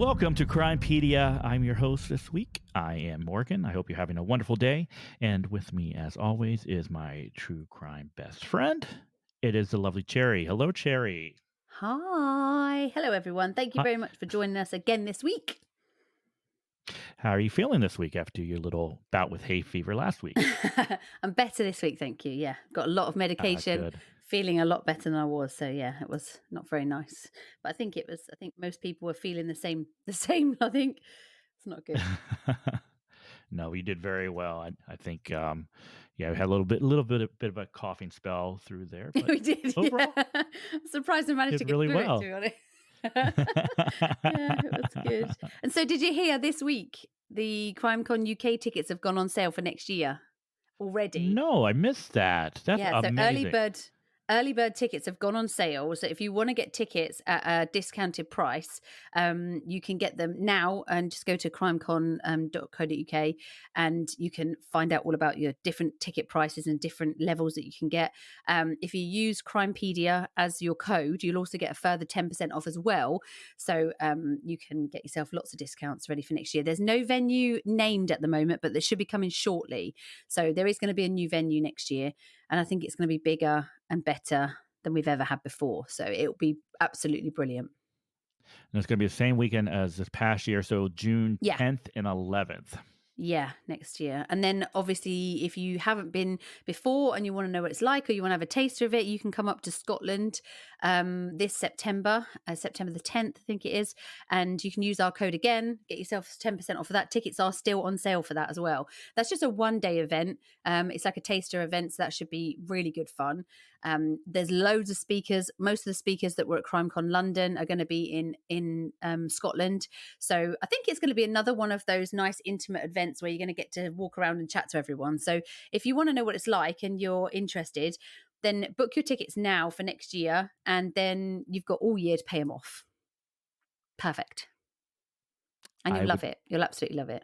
Welcome to Crimepedia. I'm your host this week. I am Morgan. I hope you're having a wonderful day. And with me, as always, is my true crime best friend. It is the lovely Cherry. Hello, Cherry. Hi. Hello, everyone. Thank you Hi. very much for joining us again this week. How are you feeling this week after your little bout with hay fever last week? I'm better this week, thank you. Yeah, got a lot of medication, Good. feeling a lot better than I was. So yeah, it was not very nice. But I think it was. I think most people were feeling the same. The same. I think it's not good. No, you did very well. I think, yeah, we had bit of a coughing spell through there, but We did. overall, Yeah, I'm surprised I managed did to get really through it. To well. be honest. Yeah, it was good. And so, did you hear this week the CrimeCon UK tickets have gone on sale for next year already? No, I missed that. That's Yeah, so amazing. early bird tickets have gone on sale. So if you want to get tickets at a discounted price, you can get them now and just go to crimecon.co.uk and you can find out all about your different ticket prices and different levels that you can get. If you use Crimepedia as your code, you'll also get a further 10% off as well. So you can get yourself lots of discounts ready for next year. There's no venue named at the moment, but they should be coming shortly. So there is going to be a new venue next year. And I think it's going to be bigger and better than we've ever had before. So it'll be absolutely brilliant. And it's going to be the same weekend as this past year, so June Yeah. 10th and 11th. Yeah, next year. And then obviously, if you haven't been before and you want to know what it's like or you want to have a taster of it, you can come up to Scotland this September, September the 10th, I think it is. And you can use our code again, get yourself 10% off of that. Tickets are still on sale for that as well. That's just a one-day event. It's like a taster event, so that should be really good fun. There's loads of speakers. Most of the speakers that were at CrimeCon London are going to be in Scotland. So I think it's going to be another one of those nice intimate events where you're going to get to walk around and chat to everyone. So if you want to know what it's like and you're interested, then book your tickets now for next year, and then you've got all year to pay them off. Perfect. And you'll love it. You'll absolutely love it.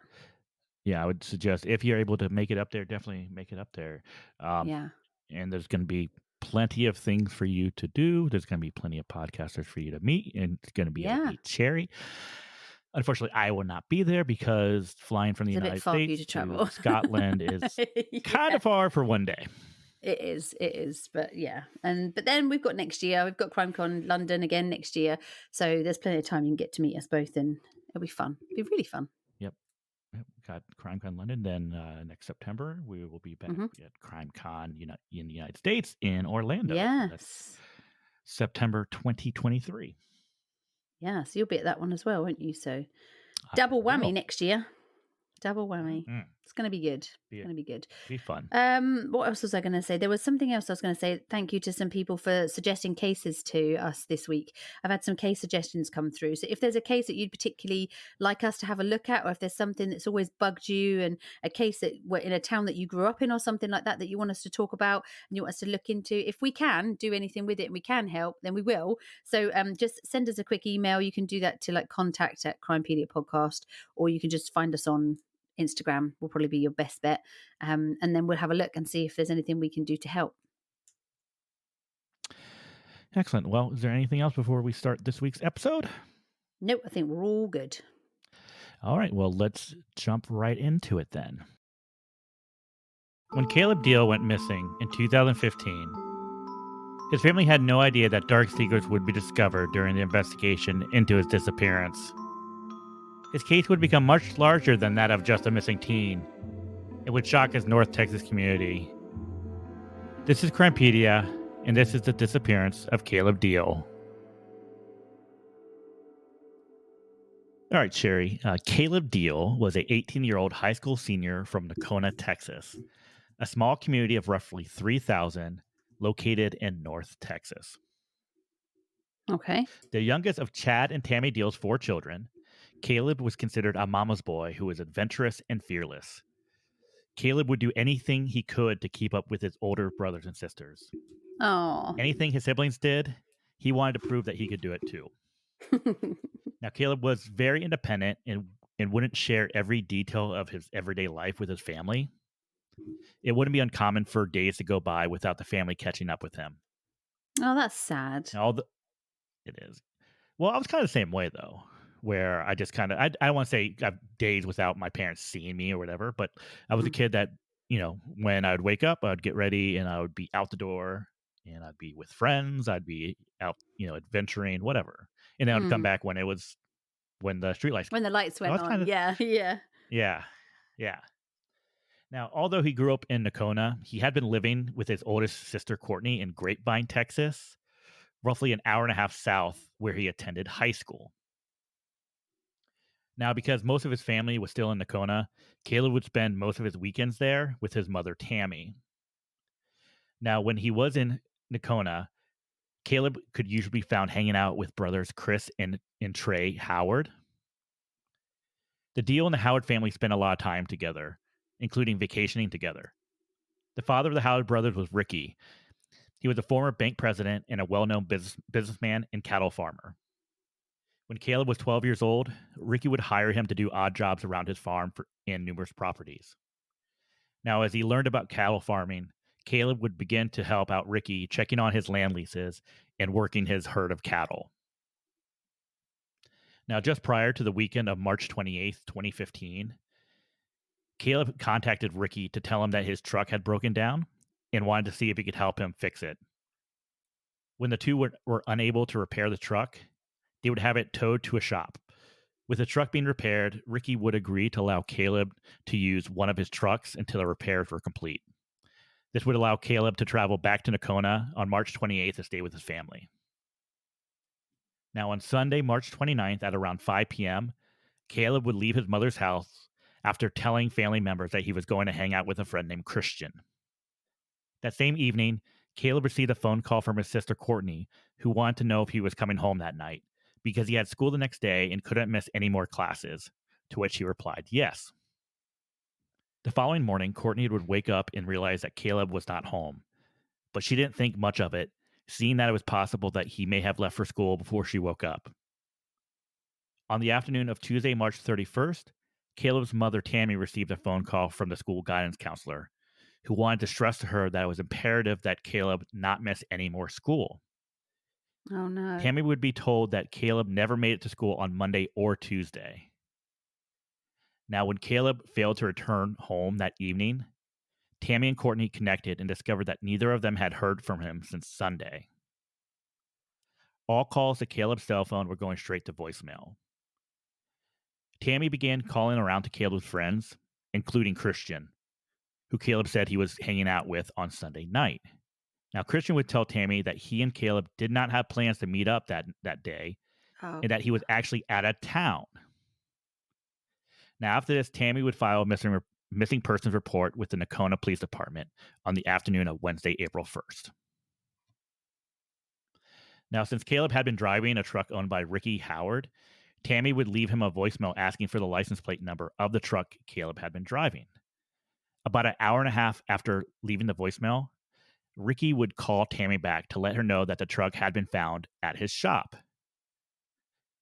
Yeah, I would suggest if you're able to make it up there, definitely make it up there. Um, Yeah. and there's going to be plenty of things for you to do. There's going to be plenty of podcasters for you to meet, and it's going to be able to Yeah. meet Cherry. Unfortunately, I will not be there because flying from the It's a bit United far for you States to to travel. Scotland is kind Yeah. of far for one day. It is, but yeah, but then we've got next year. We've got CrimeCon London again next year, so there's plenty of time you can get to meet us both, and it'll be fun. It'll be really fun. Yep. Yep. Got CrimeCon London. Then next September, we will be back Mm-hmm. at CrimeCon in the United States in Orlando. So that's Yes, September 2023. yeah. So you'll be at that one as well, won't you? So I double whammy will. next year. Double whammy. Mhm. It's going to be good. Be, It's going to be good. be fun. What else was I going to say? There was something else I was going to say. Thank you to some people for suggesting cases to us this week. I've had some case suggestions come through. So if there's a case that you'd particularly like us to have a look at, or if there's something that's always bugged you and a case that we're in a town that you grew up in or something like that you want us to talk about and you want us to look into, if we can do anything with it and we can help, then we will. So just send us a quick email. You can do that to contact@Crimepedia Podcast, or you can just find us on Instagram. Will probably be your best bet, and then we'll have a look and see if there's anything we can do to help. Excellent. Well, is there anything else before we start this week's episode? Nope, I think we're all good. All right. Well, let's jump right into it then. When Caleb Diehl went missing in 2015, his family had no idea that dark secrets would be discovered during the investigation into his disappearance. His case would become much larger than that of just a missing teen. It would shock his North Texas community. This is Crimepedia, and this is the disappearance of Caleb Diehl. All right, Sherry. Caleb Diehl was an 18-year-old high school senior from Nocona, Texas, a small community of roughly 3,000 located in North Texas. Okay. The youngest of Chad and Tammy Diehl's 4 children, Caleb was considered a mama's boy who was adventurous and fearless. Caleb would do anything he could to keep up with his older brothers and sisters. Oh. Anything his siblings did, he wanted to prove that he could do it too. Now, Caleb was very independent and wouldn't share every detail of his everyday life with his family. It wouldn't be uncommon for days to go by without the family catching up with him. Oh, that's sad. It is. Well, I was kind of the same way, though. where I just kind of I don't want to say I've days without my parents seeing me or whatever, but I was a Mm. kid that, when I would wake up, I'd get ready and I would be out the door and I'd be with friends, I'd be out, adventuring, whatever. And then I'd come Mm. back when the streetlights When came the on. lights So I went was kind on. of Yeah, yeah. yeah. Yeah. Now, although he grew up in Nakona, he had been living with his oldest sister Courtney in Grapevine, Texas, roughly an hour and a half south where he attended high school. Now, because most of his family was still in Nakona, Caleb would spend most of his weekends there with his mother, Tammy. Now, when he was in Nakona, Caleb could usually be found hanging out with brothers Chris and Trey Howard. The Deal and the Howard family spent a lot of time together, including vacationing together. The father of the Howard brothers was Ricky. He was a former bank president and a well known businessman and cattle farmer. When Caleb was 12 years old, Ricky would hire him to do odd jobs around his farm and numerous properties. Now, as he learned about cattle farming, Caleb would begin to help out Ricky, checking on his land leases and working his herd of cattle. Now, just prior to the weekend of March 28th, 2015, Caleb contacted Ricky to tell him that his truck had broken down and wanted to see if he could help him fix it. When the two were unable to repair the truck, they would have it towed to a shop. With the truck being repaired, Ricky would agree to allow Caleb to use one of his trucks until the repairs were complete. This would allow Caleb to travel back to Nakona on March 28th to stay with his family. Now, on Sunday, March 29th at around 5 p.m., Caleb would leave his mother's house after telling family members that he was going to hang out with a friend named Christian. That same evening, Caleb received a phone call from his sister Courtney, who wanted to know if he was coming home that night because he had school the next day and couldn't miss any more classes, to which he replied yes. The following morning, Courtney would wake up and realize that Caleb was not home, but she didn't think much of it, seeing that it was possible that he may have left for school before she woke up. On the afternoon of Tuesday, March 31st, Caleb's mother, Tammy, received a phone call from the school guidance counselor, who wanted to stress to her that it was imperative that Caleb not miss any more school. Oh, no. Tammy would be told that Caleb never made it to school on Monday or Tuesday. Now, when Caleb failed to return home that evening, Tammy and Courtney connected and discovered that neither of them had heard from him since Sunday. All calls to Caleb's cell phone were going straight to voicemail. Tammy began calling around to Caleb's friends, including Christian, who Caleb said he was hanging out with on Sunday night. Now, Christian would tell Tammy that he and Caleb did not have plans to meet up that day Oh, and that he was actually out of town. Now, after this, Tammy would file a missing persons report with the Nakona Police Department on the afternoon of Wednesday, April 1st. Now, since Caleb had been driving a truck owned by Ricky Howard, Tammy would leave him a voicemail asking for the license plate number of the truck Caleb had been driving. About an hour and a half after leaving the voicemail, Ricky would call Tammy back to let her know that the truck had been found at his shop.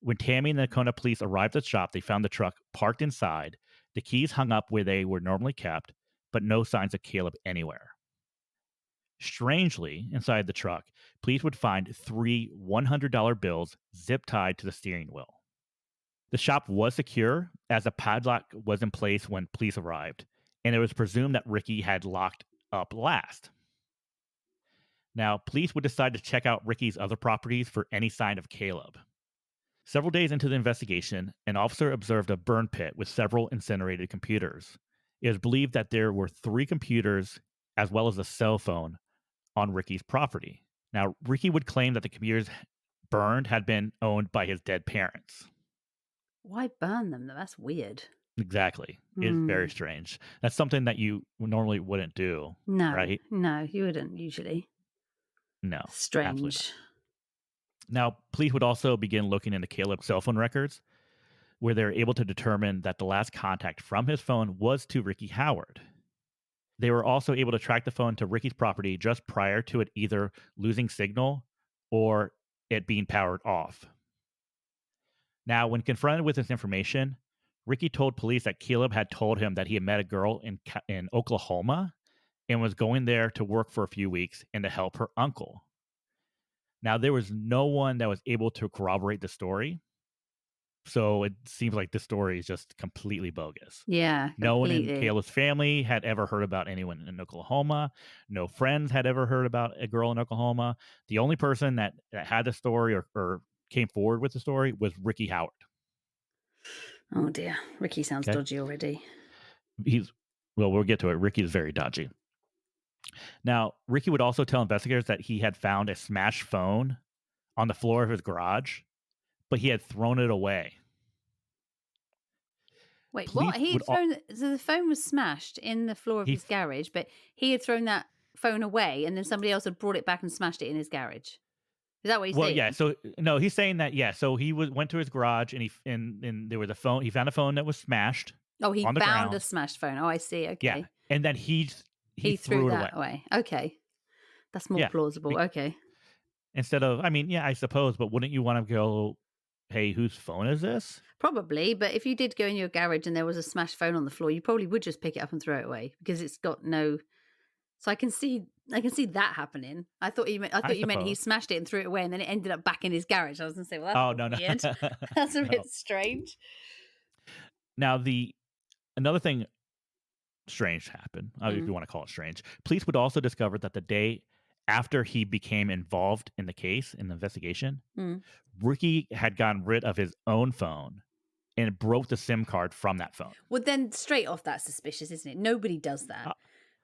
When Tammy and the Nakona police arrived at the shop, they found the truck parked inside, the keys hung up where they were normally kept, but no signs of Caleb anywhere. Strangely, inside the truck, police would find three $100 bills zip tied to the steering wheel. The shop was secure as a padlock was in place when police arrived, and it was presumed that Ricky had locked up last. Now, police would decide to check out Ricky's other properties for any sign of Caleb. Several days into the investigation, an officer observed a burn pit with several incinerated computers. It was believed that there were 3 computers as well as a cell phone on Ricky's property. Now, Ricky would claim that the computers burned had been owned by his dead parents. why burn them, though? That's weird. Exactly. It's very Mm. strange. That's something that you normally wouldn't do, No, right? no, you wouldn't usually. No, absolutely not. Strange. Now, police would also begin looking into Caleb's cell phone records, where they're able to determine that the last contact from his phone was to Ricky Howard. They were also able to track the phone to Ricky's property just prior to it either losing signal or it being powered off. Now, when confronted with this information, Ricky told police that Caleb had told him that he had met a girl in Oklahoma and was going there to work for a few weeks and to help her uncle. Now, there was no one that was able to corroborate the story. So it seems like this story is just completely bogus. Yeah, No one in completely. Caleb's family had ever heard about anyone in Oklahoma. No friends had ever heard about a girl in Oklahoma. The only person that had the story or came forward with the story was Ricky Howard. Oh dear. Ricky sounds Okay. dodgy already. He's well, we'll get to it. Ricky is very dodgy. Now, Ricky would also tell investigators that he had found a smashed phone on the floor of his garage, but he had thrown it away. Wait, what? Police He would had thrown so the phone was smashed in the floor of he his garage, but he had thrown that phone away and then somebody else had brought it back and smashed it in his garage. Is that what he's well, yeah. saying? So no, he's saying that yeah. So he went to his garage and there was a phone. He found a phone that was smashed Oh, he on the found a ground. smashed phone. Oh, I see. Yeah, Okay. and then he He threw threw it away. that away. Okay. That's more Yeah, plausible. Okay. instead of I mean, yeah, I suppose, but wouldn't you want to go, hey, whose phone is this? Probably, but if you did go in your garage and there was a smashed phone on the floor, you probably would just pick it up and throw it away because it's got no. So I can see that happening. I I thought you meant he suppose. smashed it and threw it away and then it ended up back in his garage. I was going to say, well, that's a Oh bit no, no, weird. That's a no. bit strange. Now the another thing strange happened, if Mm, you want to call it strange. Police would also discover that the day after he became involved in the case, in the investigation, mm. Ricky had gotten rid of his own phone and broke the SIM card from that phone. Well, then straight off, that's suspicious, isn't it? Nobody does that. Uh,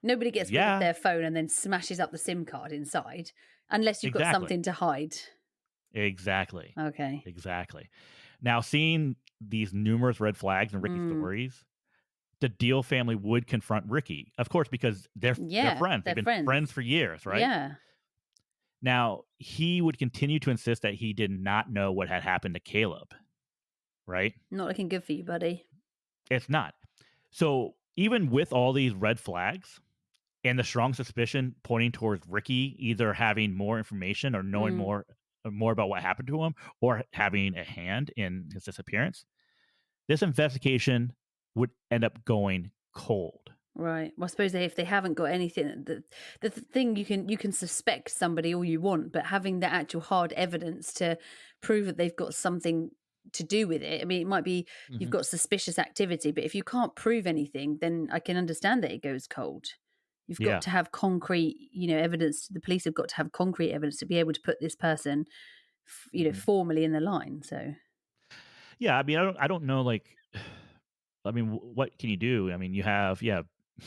Nobody gets rid of yeah, their phone and then smashes up the SIM card inside, unless you've got exactly. something to hide. Exactly. Okay. Exactly. Now, seeing these numerous red flags in Ricky's Mm. stories, the Deal family would confront Ricky, of course, because they're Yeah, friends. They've they're been friends friends. for years, right? Yeah. Now, he would continue to insist that he did not know what had happened to Caleb, right? Not looking good for you, buddy. It's not. So, even with all these red flags and the strong suspicion pointing towards Ricky either having more information or knowing Mm. more about what happened to him or having a hand in his disappearance, this investigation would end up going cold. Right. Well, I suppose if they haven't got anything, the thing you can suspect somebody all you want, but having the actual hard evidence to prove that they've got something to do with it. I mean, it might be you've Mhm. got suspicious activity, but if you can't prove anything, then I can understand that it goes cold. You've got Yeah. to have concrete, evidence. The police have got to have concrete evidence to be able to put this person, Mhm. formally in the line. So, Yeah, I mean, I don't know, like, I mean, what can you do? I mean, you have, yeah,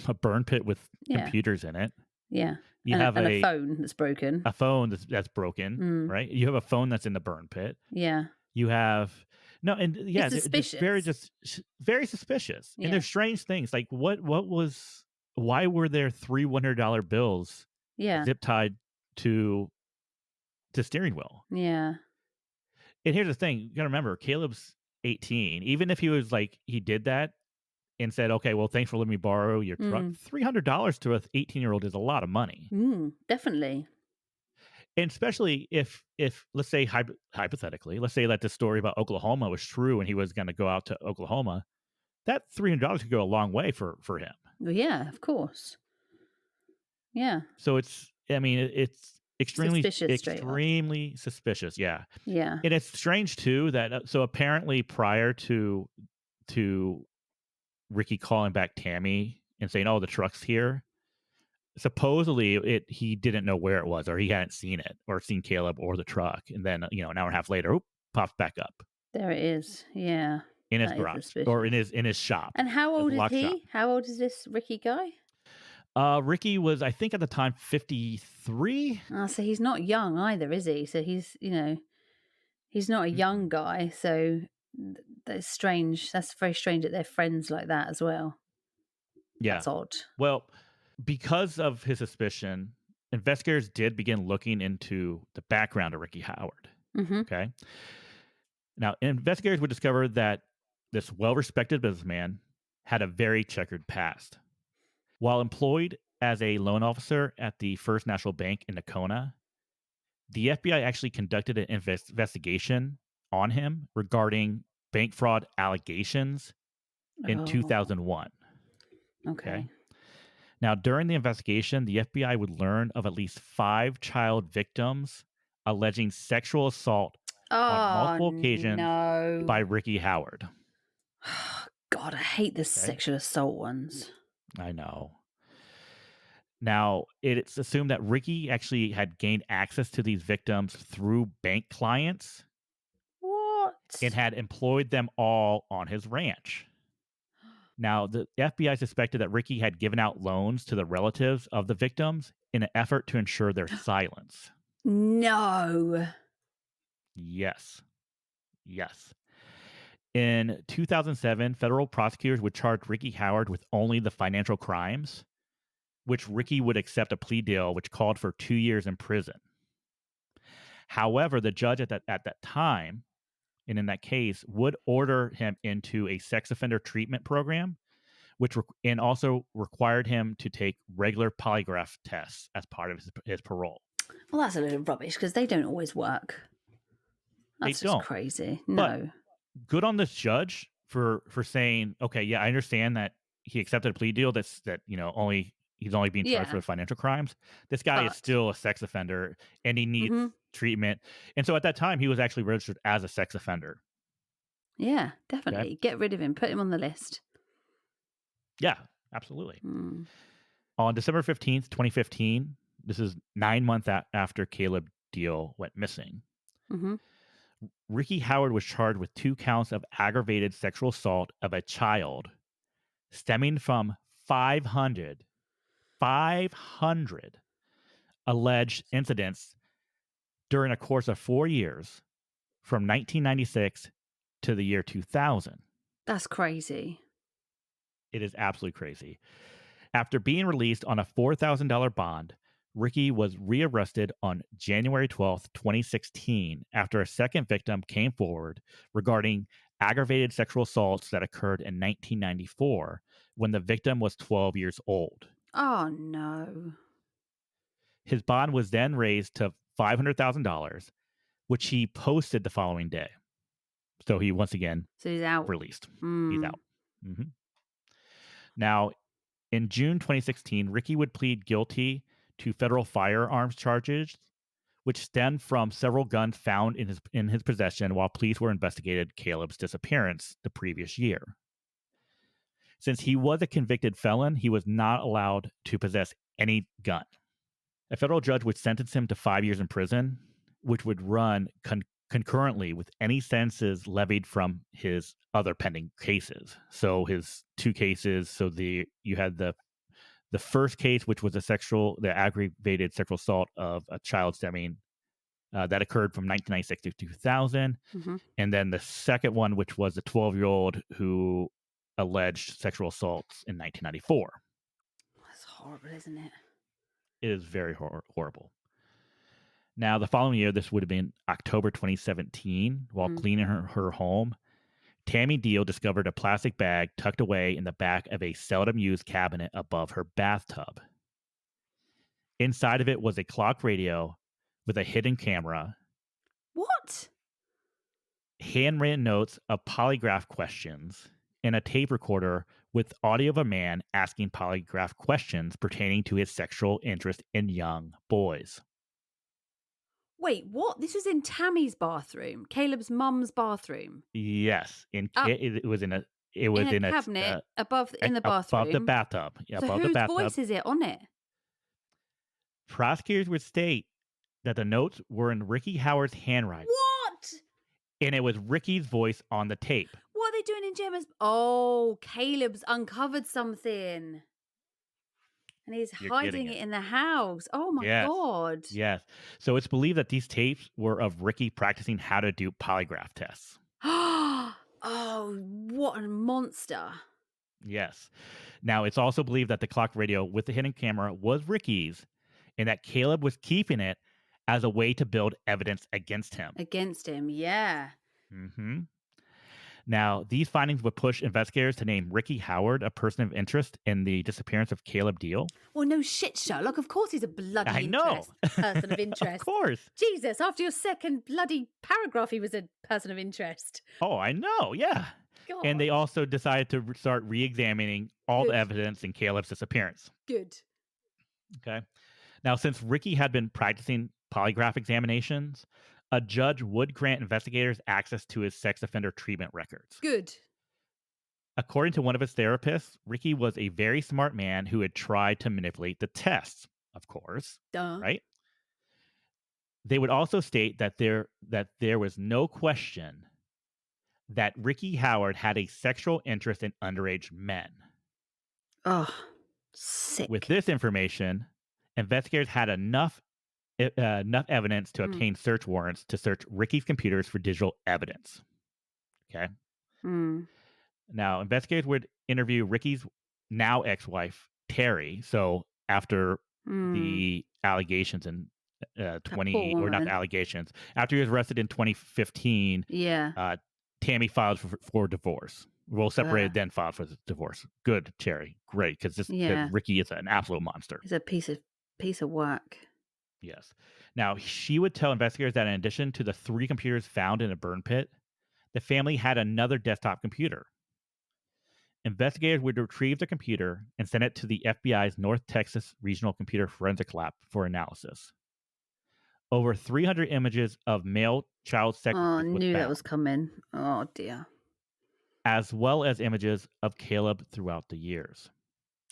a burn pit with yeah, computers in it. yeah, You have and a phone that's broken. a phone that's broken, Mm, right? You have a phone that's in the burn pit. yeah, You have no, and yeah, it's just suspicious. very suspicious. And Yeah, there's strange things like why were there three $100 bills yeah, zip tied to the steering wheel? yeah. And here's the thing, you gotta remember, Caleb's 18. Even if he was like he did that and said, "Okay, well, thanks for letting me borrow your truck," Mm, $300 to a 18-year-old is a lot of money. definitely. And especially if let's say hypothetically, let's say that the story about Oklahoma was true and he was gonna go out to Oklahoma, that $300 could go a long way for him. Well, yeah, of course. Yeah, So it's I mean, it's suspicious straight off. extremely suspicious, yeah. Yeah. And it's strange too that so apparently prior to Ricky calling back Tammy and saying, "Oh, the truck's here." Supposedly, he didn't know where it was, or he hadn't seen it, or seen Caleb or the truck, and then an hour and a half later, oop, pops back up There it is. Yeah. in his That is garage or in suspicious. his shop, And how his old is lock shop. he? How old is this Ricky guy? Ricky was, I think, at the time 53. Oh, so he's not young either, is he? So he's not a young Mm-mm. guy. So that's strange. That's very strange that they're friends like that as well. Yeah. That's odd. Well, because of his suspicion, investigators did begin looking into the background of Ricky Howard. Hmm. Okay. Now, investigators would discover that this well respected businessman had a very checkered past. While employed as a loan officer at the First National Bank in Nakona, the FBI actually conducted an investigation on him regarding bank fraud allegations in Oh, 2001. Okay. okay. Now, during the investigation, the FBI would learn of at least 5 child victims alleging sexual assault on Oh, multiple occasions no. by Ricky Howard. God, I hate the Okay. sexual assault ones. I know. Now, it's assumed that Ricky actually had gained access to these victims through bank clients and What? had employed them all on his ranch. Now, the FBI suspected that Ricky had given out loans to the relatives of the victims in an effort to ensure their silence. No. Yes. Yes. In 2007, federal prosecutors would charge Ricky Howard with only the financial crimes, which Ricky would accept a plea deal which called for 2 years in prison. However, the judge at that time, and in that case, would order him into a sex offender treatment program, and also required him to take regular polygraph tests as part of his parole. Well, that's a load of rubbish because they don't always work. They That's just don't. crazy. But No. good on this judge for saying, okay, yeah, I understand that he accepted a plea deal that he's only being charged Yeah. with financial crimes. This guy is But still a sex offender and he needs Mhm. treatment. And so at that time, he was actually registered as a sex offender. Yeah, Okay. definitely. Get rid of him. Put him on the list. Yeah, absolutely. Mm. On December 15th, 2015, this is 9 months after Caleb Diehl went missing, hmm Ricky Howard was charged with 2 counts of aggravated sexual assault of a child stemming from 500 alleged incidents during a course of 4 years from 1996 to the year 2000. That's crazy. It is absolutely crazy. After being released on a $4,000 bond, Ricky was rearrested on January 12th, 2016, after a second victim came forward regarding aggravated sexual assaults that occurred in 1994 when the victim was 12 years old. Oh no. His bond was then raised to $500,000, which he posted the following day. So he once again So he's out. released. He's Mm. out. Mhm. Now, in June 2016, Ricky would plead guilty to federal firearms charges, which stemmed from several guns found in his possession while police were investigating Caleb's disappearance the previous year. Since he was a convicted felon, he was not allowed to possess any gun. A federal judge would sentence him to 5 years in prison, which would run concurrently with any sentences levied from his other pending cases. So his 2 cases. So you had the first case, which was the aggravated sexual assault of a child stemming that occurred from 1996 to 2000, hmm and then the second one, which was a 12-year-old who alleged sexual assaults in 1994. That's horrible, isn't it? It is very horrible. Now, the following year, this would have been October 2017, while Mm. cleaning her home, Tammy Diehl discovered a plastic bag tucked away in the back of a seldom used cabinet above her bathtub. Inside of it was a clock radio with a hidden camera, What? handwritten notes of polygraph questions, and a tape recorder with audio of a man asking polygraph questions pertaining to his sexual interest in young boys. Wait, what? This was in Tammy's bathroom, Caleb's mum's bathroom. Yes, Up it was in a in a cabinet above in the above the bathroom. bathtub. Yeah, So above the whose bathtub. voice is it on it? Prosecutors would state that the notes were in Ricky Howard's handwriting, What? and it was Ricky's voice on the tape. What are they doing in Gemma's? Oh, Caleb's uncovered something. And he's You're getting hiding it it. in the house. Oh my Yes. God. Yes. So it's believed that these tapes were of Ricky practicing how to do polygraph tests. Oh, what a monster. Yes. Now, it's also believed that the clock radio with the hidden camera was Ricky's and that Caleb was keeping it as a way to build evidence against him. Against him, yeah. Mm-hmm. Now, these findings would push investigators to name Ricky Howard a person of interest in the disappearance of Caleb Diehl. Well, no shit, Sherlock. Of course he's a bloody I know. person of interest. Of course. Jesus, after your second bloody paragraph, he was a person of interest. Oh, I know. Yeah. God. And they also decided to start re-examining all the evidence in Caleb's disappearance. Good. Okay. Now, since Ricky had been practicing polygraph examinations, a judge would grant investigators access to his sex offender treatment records. Good. According to one of his therapists, Ricky was a very smart man who had tried to manipulate the tests, of course, Duh. right? They would also state that there was no question that Ricky Howard had a sexual interest in underage men. Oh, sick. With this information, investigators had enough evidence to obtain search warrants to search Ricky's computers for digital evidence. Okay. Now, investigators would interview Ricky's now ex-wife, Terry. So after the allegations in or not the allegations, after he was arrested in 2015, Tammy filed for divorce. Well, separated, then filed for the divorce. Good, Terry. Great, because Ricky is an absolute monster. He's a piece of work. Yes. Now, she would tell investigators that in addition to the 3 computers found in a burn pit, the family had another desktop computer. Investigators would retrieve the computer and send it to the FBI's North Texas Regional Computer Forensic Lab for analysis. Over 300 images of male child sex I knew that was coming. Oh, dear. As well as images of Caleb throughout the years.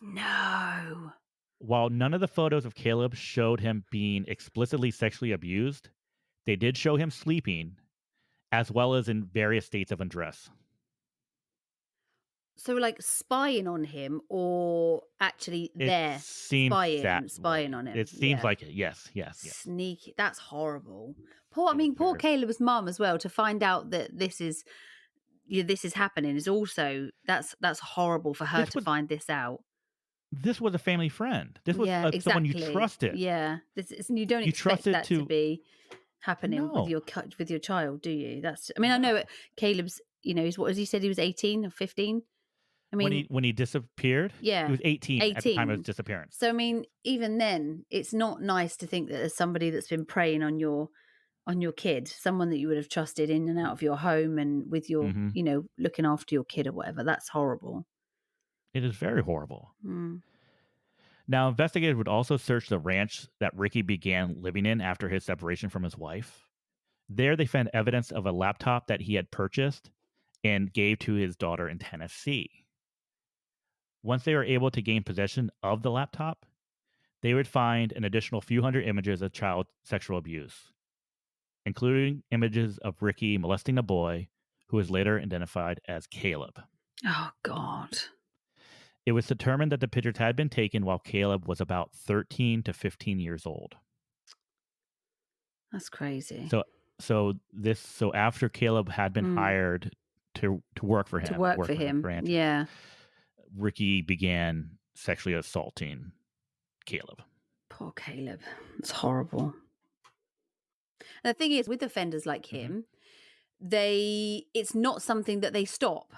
No. While none of the photos of Caleb showed him being explicitly sexually abused, they did show him sleeping, as well as in various states of undress. So, like spying on him, or actually there spying on him. It seems like it. Yes. Sneaky. That's horrible. Poor Caleb's mum as well. To find out that this is happening is also that's horrible for her to find this out. This was a family friend. This was someone you trusted. Yeah, you don't expect that to be happening with your child, do you? I know Caleb's. What has he said? He was 18 or 15. I mean, when he disappeared, he was 18 at the time of his disappearance. So even then, it's not nice to think that there's somebody that's been preying on your kid, someone that you would have trusted in and out of your home and with your, looking after your kid or whatever. That's horrible. It is very horrible. Now, investigators would also search the ranch that Ricky began living in after his separation from his wife. There, they found evidence of a laptop that he had purchased and gave to his daughter in Tennessee. Once they were able to gain possession of the laptop, they would find an additional few hundred images of child sexual abuse, including images of Ricky molesting a boy who was later identified as Caleb. Oh, God. It was determined that the pictures had been taken while Caleb was about 13 to 15 years old. That's crazy. So after Caleb had been hired to work for him, yeah, Ricky began sexually assaulting Caleb. Poor Caleb. It's horrible. And the thing is, with offenders like him, it's not something that they stop.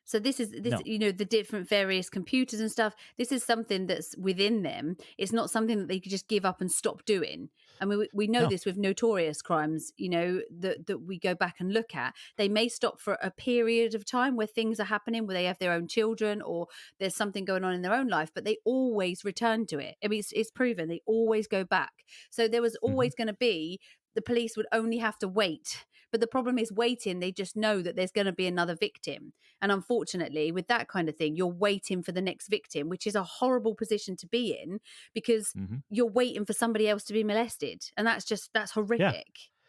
So this, the different various computers and stuff, this is something that's within them. It's not something that they could just give up and stop doing. I mean, we know this with notorious crimes, that we go back and look at. They may stop for a period of time where things are happening, where they have their own children or there's something going on in their own life, but they always return to it. I mean, it's proven. They always go back. So there was always going to be, the police would only have to wait. But the problem is waiting. They just know that there's going to be another victim. And unfortunately, with that kind of thing, you're waiting for the next victim, which is a horrible position to be in because you're waiting for somebody else to be molested. And that's horrific. Yeah.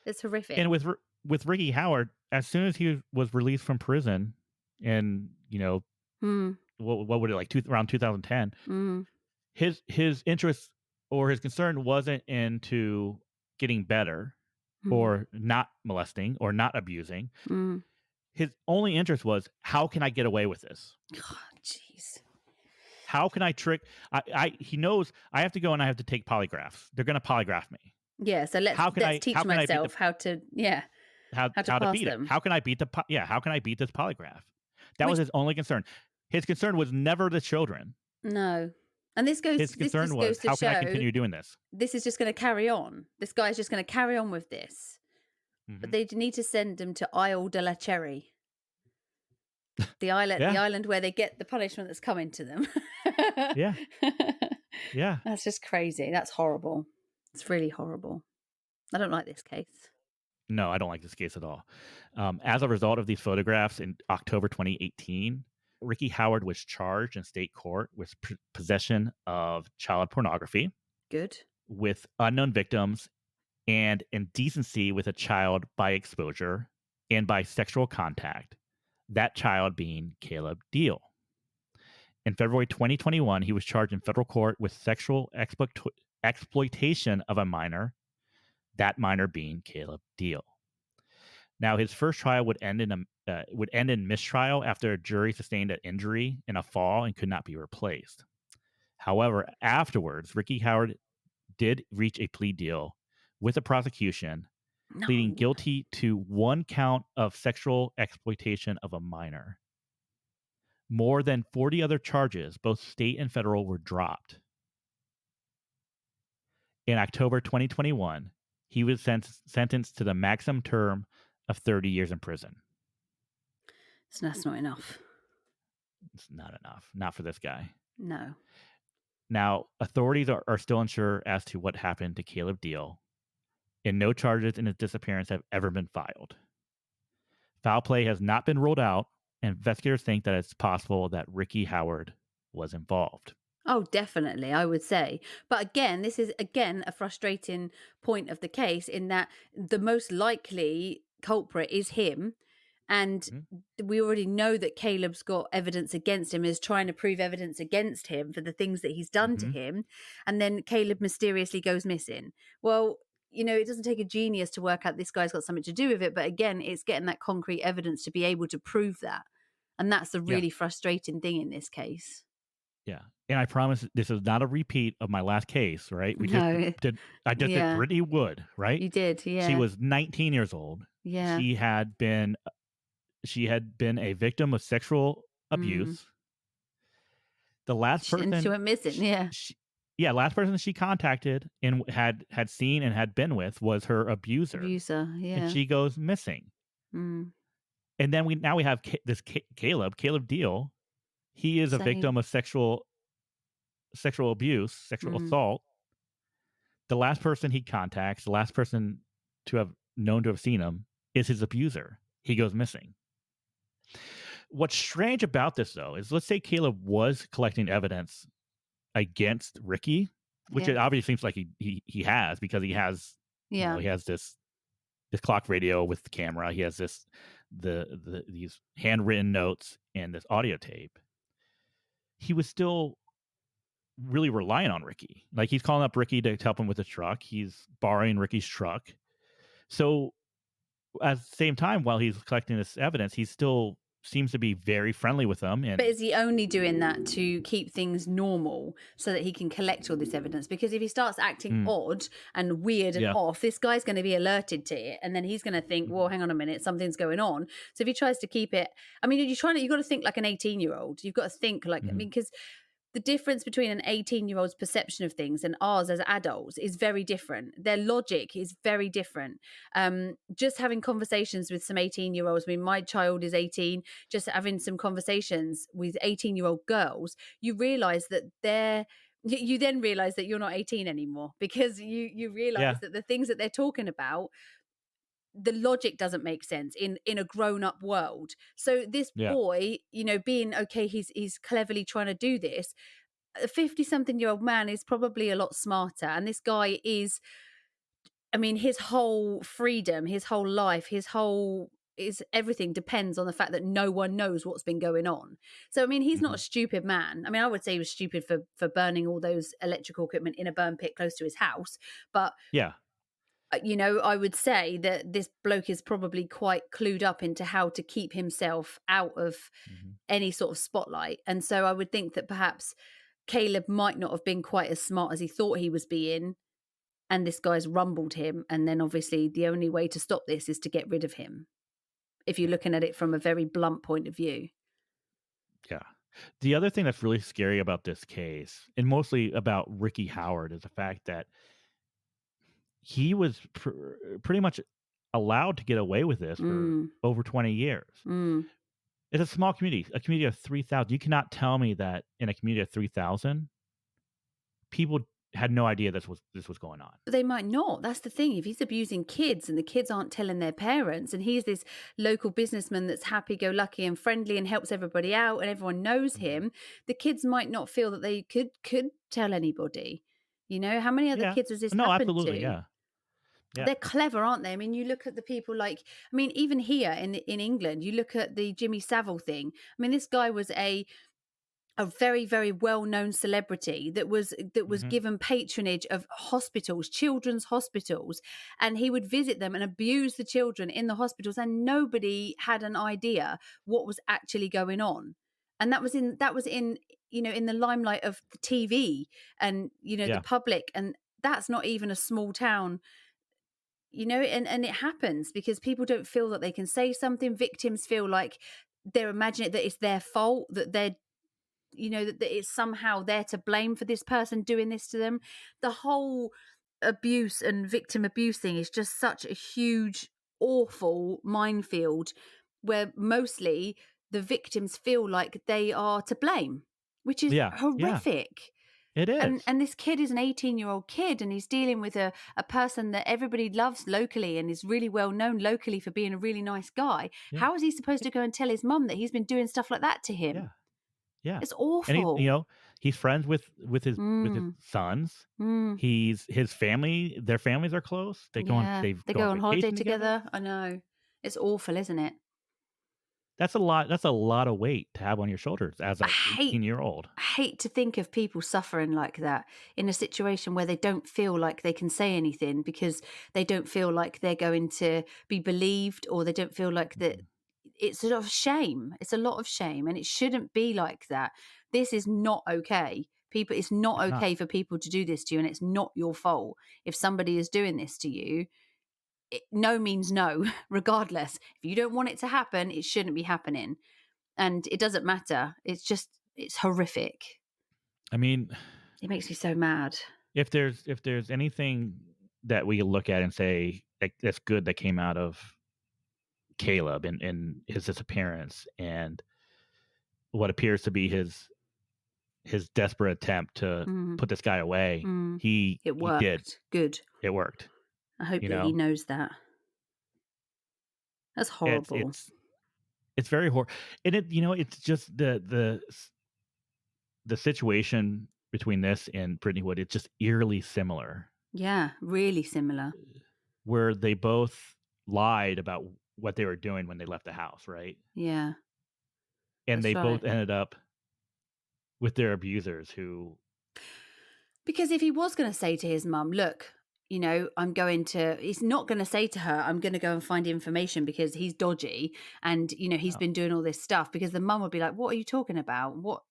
It's horrific. And with Ricky Howard, as soon as he was released from prison and, what would it around 2010, his interest or his concern wasn't into getting better or not molesting or not abusing. His only interest was, how can I get away with this? Oh, jeez. How can I trick? He knows I have to go and I have to take polygraphs. They're going to polygraph me. Yeah. So let's teach myself how to beat them. How can I beat how can I beat this polygraph? That was his only concern. His concern was never the children. No. And his concern was, how can I continue doing this? This is just going to carry on. This guy's just going to carry on with this. But they need to send him to Isle de la Cherry. The island where they get the punishment that's coming to them. Yeah. Yeah. That's just crazy. That's horrible. It's really horrible. I don't like this case. No, I don't like this case at all. As a result of these photographs in October 2018, Ricky Howard was charged in state court with possession of child pornography, Good. with unknown victims, and indecency with a child by exposure and by sexual contact, that child being Caleb Diehl. In February 2021, he was charged in federal court with sexual exploitation of a minor, that minor being Caleb Diehl. Now, his first trial would end in mistrial after a jury sustained an injury in a fall and could not be replaced. However, afterwards, Ricky Howard did reach a plea deal with the prosecution, pleading No. guilty to one count of sexual exploitation of a minor. More than 40 other charges, both state and federal, were dropped. In October 2021, he was sentenced to the maximum term of 30 years in prison. So that's not enough. It's not enough. Not for this guy. No. Now, authorities are still unsure as to what happened to Caleb Diehl, and no charges in his disappearance have ever been filed. Foul play has not been ruled out, and investigators think that it's possible that Ricky Howard was involved. Oh, definitely, I would say. But again, this is again a frustrating point of the case in that the most likely culprit is him. And we already know that Caleb's got evidence against him, is trying to prove evidence against him for the things that he's done to him. And then Caleb mysteriously goes missing. Well, it doesn't take a genius to work out this guy's got something to do with it. But again, it's getting that concrete evidence to be able to prove that. And that's the really frustrating thing in this case. Yeah. And I promise this is not a repeat of my last case, right? I just did Brittany Wood, right? You did, yeah. She was 19 years old. Yeah. She had been a victim of sexual abuse. The last person she went missing, last person she contacted and had seen and had been with was her abuser. And she goes missing. And then we have Caleb Diehl. He is a victim of sexual abuse, sexual assault. The last person he contacts, the last person to have known to have seen him, is his abuser. He goes missing. What's strange about this, though, is let's say Caleb was collecting evidence against Ricky, which it obviously seems like he has, because he has he has this clock radio with the camera. He has these handwritten notes and this audio tape. He was still really relying on Ricky. Like, he's calling up Ricky to help him with his truck. He's borrowing Ricky's truck. So at the same time, while he's collecting this evidence, he still seems to be very friendly with them. But is he only doing that to keep things normal so that he can collect all this evidence? Because if he starts acting odd and weird and off, this guy's going to be alerted to it, and then he's going to think, well, hang on a minute, something's going on. So if he tries to keep it, I mean, you've got to think like an 18-year-old. You've got to think like, I mean, because the difference between an 18-year-old's perception of things and ours as adults is very different. Their logic is very different. Just having conversations with some 18-year-olds, I mean, my child is 18, just having some conversations with 18-year-old girls, you realize that you then realize that you're not 18 anymore, because you realize that the things that they're talking about, the logic doesn't make sense in a grown-up world. So this boy, being okay, he's cleverly trying to do this. A 50-something-year-old man is probably a lot smarter, and this guy is, I mean, his whole freedom, his whole life, everything depends on the fact that no one knows what's been going on. So I mean, he's not a stupid man. I mean, I would say he was stupid for burning all those electrical equipment in a burn pit close to his house, but I would say that this bloke is probably quite clued up into how to keep himself out of any sort of spotlight. And so I would think that perhaps Caleb might not have been quite as smart as he thought he was being, and this guy's rumbled him. And then obviously the only way to stop this is to get rid of him, if you're looking at it from a very blunt point of view. Yeah. The other thing that's really scary about this case, and mostly about Ricky Howard, is the fact that he was pretty much allowed to get away with this for over 20 years. It's a small community, a community of 3,000. You cannot tell me that in a community of 3,000, people had no idea this was going on. But they might not. That's the thing. If he's abusing kids and the kids aren't telling their parents, and he's this local businessman that's happy go lucky and friendly and helps everybody out and everyone knows Mhm. him, the kids might not feel that they could tell anybody. You know, how many other Yeah. kids has this No, happened absolutely. to? Yeah. Yeah. They're clever, aren't they? I mean, you look at the people like, I mean, even here in England, you look at the Jimmy Savile thing. I mean, this guy was a very very well known celebrity that was Hmm. given patronage of hospitals, children's hospitals, and he would visit them and abuse the children in the hospitals, and nobody had an idea what was actually going on. And that was in in the limelight of the TV and the Yeah. public, and that's not even a small town. And it happens because people don't feel that they can say something. Victims feel like they're imagining that it's their fault, that that it's somehow they're to blame for this person doing this to them. The whole abuse and victim abuse thing is just such a huge, awful minefield where mostly the victims feel like they are to blame, which is Yeah. Yeah. horrific. It And is. and this kid is an 18-year-old kid, and he's dealing with a person that everybody loves locally and is really well known locally for being a really nice guy. Yeah. How is he supposed to go and tell his mum that he's been doing stuff like that to Yeah. him? Yeah. It's And awful. he's friends with his Mm, sons. mm, He's his family. Their families are close. yeah. They They go go on on holiday vacation together. together. I know. It's awful, isn't it? That's a lot. That's a lot of weight to have on your shoulders as I a hate 18-year-old. I hate to think of people suffering like that in a situation where they don't feel like they can say anything because they don't feel like they're going to be believed, or they don't feel like that. Mhm. It's a lot of shame. It's a lot of shame, and it shouldn't be like that. This is not okay. People, it's not It's not. okay for people to do this to you, and it's not your fault if somebody is doing this to you. No means no, regardless. If you don't want it to happen, it shouldn't be happening, and it doesn't matter. It's horrific. I mean, It makes me so mad. if there's anything that we look at and say like that's good that came out of Caleb and his disappearance and what appears to be his desperate attempt to Mm, put this guy away, mm. It he did. worked. Good. It worked. I hope You that he know, knows that. That's it's horrible. it's it's very and it's just the situation between this and Brittany Wood. It's just eerily similar, Yeah, really similar. where they both lied about what they were doing when they left the house, right? Yeah, And that's they right. both ended up with their abusers who, Because if he was going to say to his mum, look, he's not going to say to her, I'm going to go and find information because he's dodgy and, he's oh, been doing all this stuff, because the mum would be like, what are you talking about? What?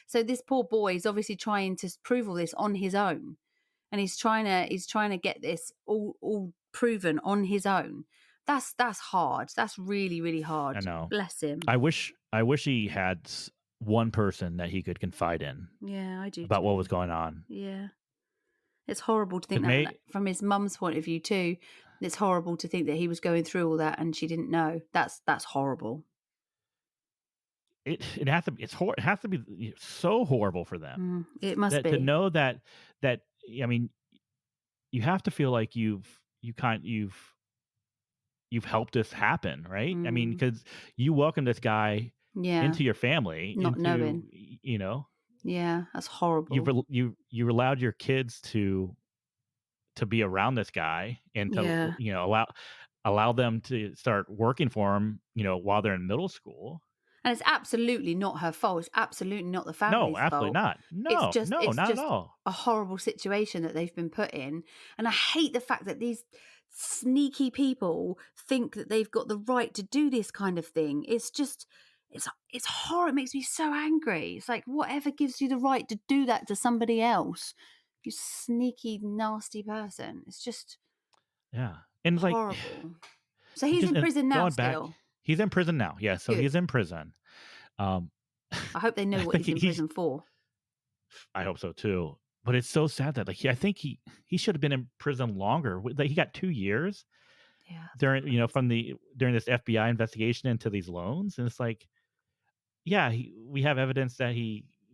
So this poor boy is obviously trying to prove all this on his own. And he's trying to get this all proven on his own. That's hard. That's really, really I hard. know. Bless him. I wish he had one person that he could confide in Yeah, I do about what was too. going on. Yeah. It's horrible to think Because that from his mum's point of view too. It's horrible to think that he was going through all that and she didn't know. That's horrible. it has to be it has to be so horrible for them It must that to be. know that I mean you have to feel like you've helped this happen, right? I mean, Mm, because you welcome this guy yeah, into your family, not into knowing. Yeah, that's horrible. you've allowed your kids to be around this guy and to Yeah. allow them to start working for him, while they're in middle school. And it's absolutely not her fault. It's absolutely not the No, family's absolutely fault. not. It's No, just no, it's not at just all. a horrible situation that they've been put in. And I hate the fact that these sneaky people think that they've got the right to do this kind of thing. It's horrible. It makes me so angry. It's like, whatever gives you the right to do that to somebody else? You sneaky, nasty person. It's just Yeah, and it's like horrible. So he's just in prison now going back, still. he's in prison now. Yeah, so Good. he's in prison. Um, I hope they know I what think he's in he's. prison for. I hope so too. But it's so sad that I think he should have been in prison longer. Like he got 2 years Yeah, that's during crazy. during this FBI investigation into these loans, and it's like, yeah, we have evidence that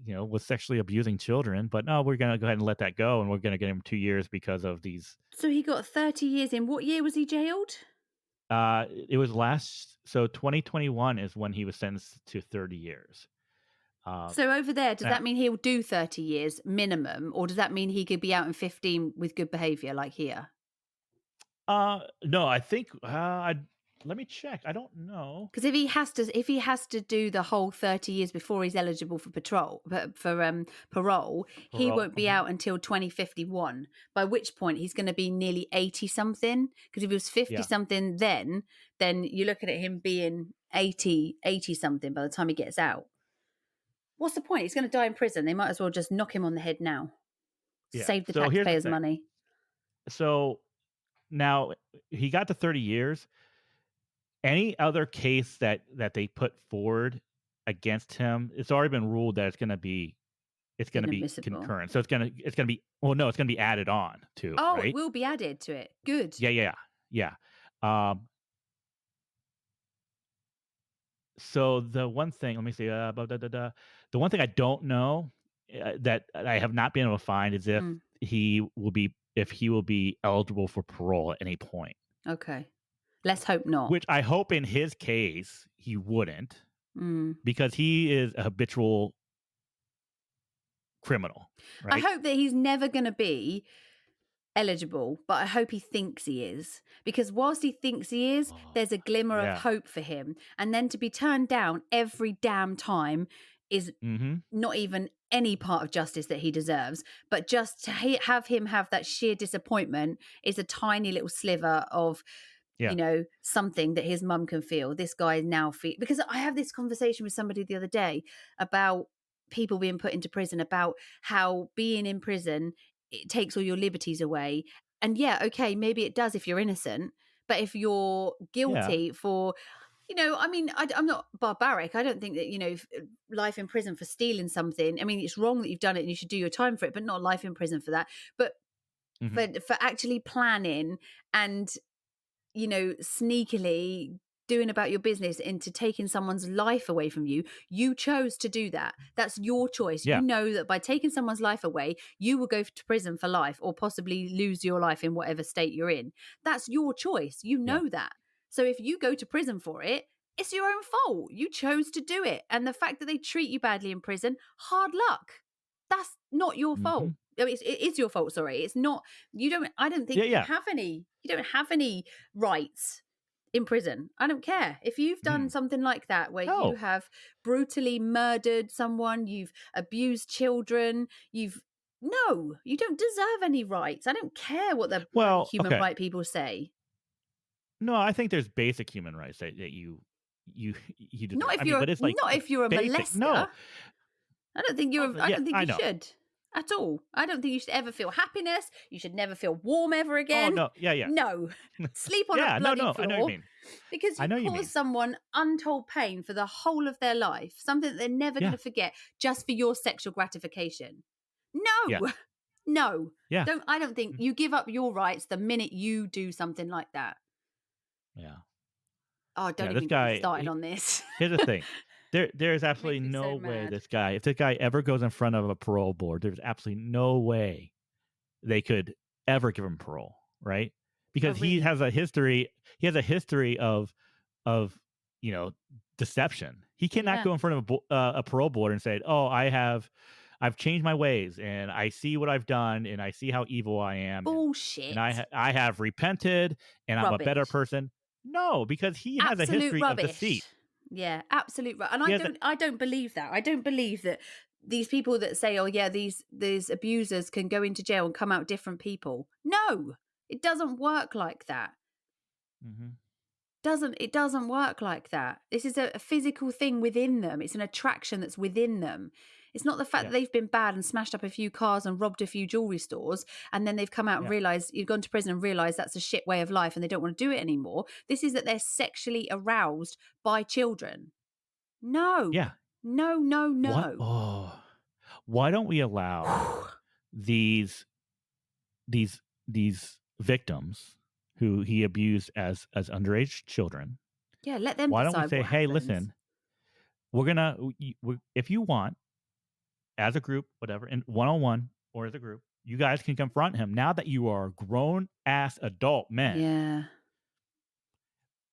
was sexually abusing children. But no, we're gonna go ahead and let that go, and we're gonna get him 2 years because of these. So he got 30 years in. What year was he jailed? It was so 2021 is when he was sentenced to 30 years. So over there, does Now, that mean he'll do 30 years minimum, or does that mean he could be out in 15 with good behavior like here? no, I think let me check. I don't know. Because if he has to do the whole 30 years before he's eligible for parole, he Parole. won't be out until 2051. By which point he's going to be nearly 80 something. Because if he was 50 Yeah. something, then you're looking at him being 80 something by the time he gets out. What's the point? He's going to die in prison. They might as well just knock him on the head now. Yeah. Save the So here's the taxpayers' thing. money. So now he got to 30 years. Any other case that they put forward against him, it's already been ruled that it's going to be Inadmissible. concurrent. So it's going to be it's going to be added on to, Oh, right? it will be added to it. Good. Yeah. So the one thing, let me see, the one thing I don't know that I have not been able to find is if he will be eligible for parole at any point. Okay. Let's hope not. Which I hope in his case he wouldn't, because he is a habitual criminal. Right? I hope that he's never going to be eligible, but I hope he thinks he is, because whilst he thinks he is, there's a glimmer of hope for him. And then to be turned down every damn time is not even any part of justice that he deserves, but just to have him have that sheer disappointment is a tiny little sliver of something that his mum can feel. This guy now feel, because I have this conversation with somebody the other day about people being put into prison, about how being in prison, it takes all your liberties away. And okay, maybe it does if you're innocent, but if you're guilty for, I'm not barbaric. I don't think that, life in prison for stealing something. I mean, it's wrong that you've done it and you should do your time for it, but not life in prison for that. But for actually planning and, sneakily doing about your business into taking someone's life away from you, you chose to do that. That's your choice. Yeah. You know that by taking someone's life away, you will go to prison for life or possibly lose your life in whatever state you're in. That's your choice. You know that. So if you go to prison for it, it's your own fault. You chose to do it. And the fact that they treat you badly in prison, hard luck. That's not your fault. I mean, it is your fault. Sorry, it's not. I don't think you have any. You don't have any rights in prison. I don't care if you've done something like that where you have brutally murdered someone, you've abused children, you don't deserve any rights. I don't care what the human right people say. No, I think there's basic human rights that you deserve. Not if you're a molester. No. I don't think you should at all. I don't think you should ever feel happiness. You should never feel warm ever again. Oh, no. No. Sleep on a bloody floor. I know what you mean. Because you cause someone untold pain for the whole of their life, something that they're never going to forget just for your sexual gratification. No. No. Yeah. I don't think you give up your rights the minute you do something like that. Yeah. Oh, don't even get me started on this. Here's the thing. There's absolutely no way if this guy ever goes in front of a parole board, there's absolutely no way they could ever give him parole, right? Because he has a history of deception. He cannot go in front of a parole board and say, "Oh, I've changed my ways and I see what I've done and I see how evil I am." Bullshit. And I have repented and I'm a better person. No, because he has a history of deceit. Yeah, absolute right. And I don't believe that. I don't believe that these people that say, "Oh yeah, these abusers can go into jail and come out different people." No, it doesn't work like that. It doesn't work like that. This is a physical thing within them. It's an attraction that's within them. It's not the fact that they've been bad and smashed up a few cars and robbed a few jewelry stores and then they've come out and realised, you've gone to prison and realised that's a shit way of life and they don't want to do it anymore. This is that they're sexually aroused by children. No. Yeah. No. Why don't we allow these victims who he abused as underage children? Yeah, let them Why decide. don't we say, "Hey, listen, we're gonna if you want, as a group, whatever, and one-on-one or as a group, you guys can confront him. Now that you are grown-ass adult men, Yeah.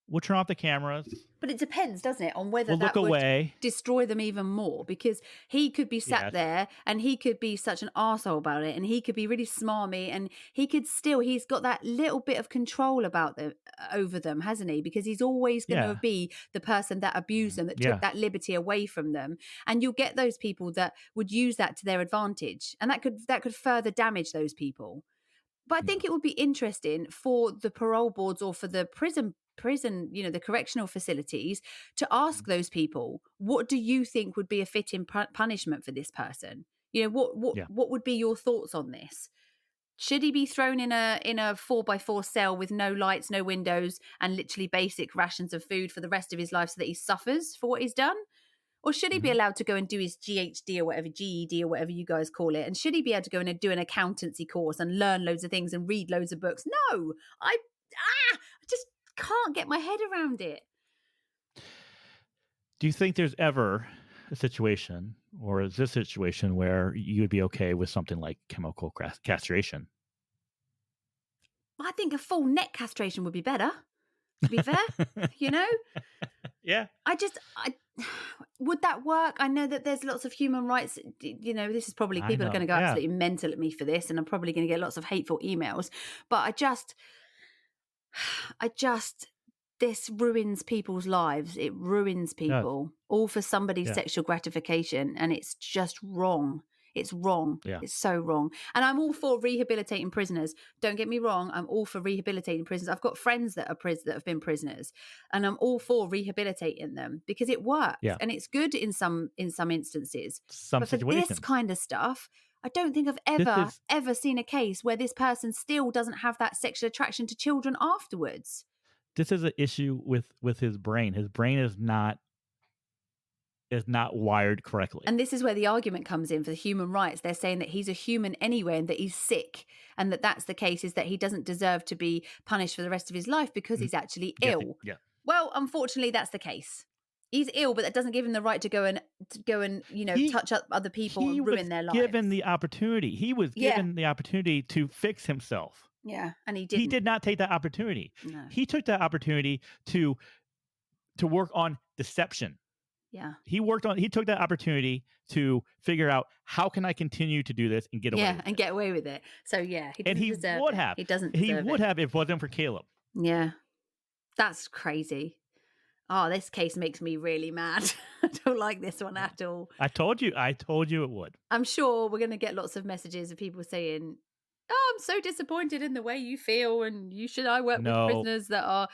we'll turn off the cameras. But it depends, doesn't it, on whether We'll look that would away. destroy them even more, because he could be sat Yes. there and he could be such an arsehole about it, and he could be really smarmy, and he's got that little bit of control about them over them, hasn't he? Because he's always going to Yeah. be the person that abused them, that took Yeah. that liberty away from them. And you'll get those people that would use that to their advantage, and that could further damage those people. But I think Yeah. it would be interesting for the parole boards or for the prison, the correctional facilities, to ask those people, what do you think would be a fitting punishment for this person? Yeah. What would be your thoughts on this? Should he be thrown in a 4x4 cell with no lights, no windows, and literally basic rations of food for the rest of his life so that he suffers for what he's done? Or should he be allowed to go and do his GHD or whatever, GED or whatever you guys call it? And should he be able to go and do an accountancy course and learn loads of things and read loads of books? No, I just can't get my head around it. Do you think there's ever a situation, or is this situation, where you would be okay with something like chemical castration? I think a full neck castration would be better, to be fair, you know? Yeah. Would that work? I know that there's lots of human rights, this is probably, I people are know. going to go Yeah. absolutely mental at me for this, and I'm probably going to get lots of hateful emails, but this ruins people's lives. It ruins people, all for somebody's Yeah. sexual gratification, and it's just wrong. It's wrong. Yeah. It's so wrong. And I'm all for rehabilitating prisoners. Don't get me wrong. I'm all for rehabilitating prisoners. I've got friends that have been prisoners, and I'm all for rehabilitating them because it works, Yeah. and it's good in some instances. Some But for situations. this kind of stuff, I don't think I've ever seen a case where this person still doesn't have that sexual attraction to children afterwards. This is an issue with his brain. His brain is not wired correctly. And this is where the argument comes in for the human rights. They're saying that he's a human anyway, and that he's sick, and that's the case, is that he doesn't deserve to be punished for the rest of his life because he's actually ill. Yeah. Well, unfortunately, that's the case. He's ill, but that doesn't give him the right to go and touch up other people and ruin their lives. Given the opportunity. He was given the opportunity to fix himself. Yeah, and he didn't. He did not take that opportunity. No. He took that opportunity to work on deception. Yeah. He took that opportunity to figure out, how can I continue to do this and get away with it? And get away with it. So yeah, he doesn't deserve would it. have. He doesn't He deserve would it. have if it wasn't for Caleb. Yeah. That's crazy. Oh, this case makes me really mad. I don't like this one at all. I told you it would. I'm sure we're going to get lots of messages of people saying, "Oh, I'm so disappointed in the way you feel, and I work with prisoners that are,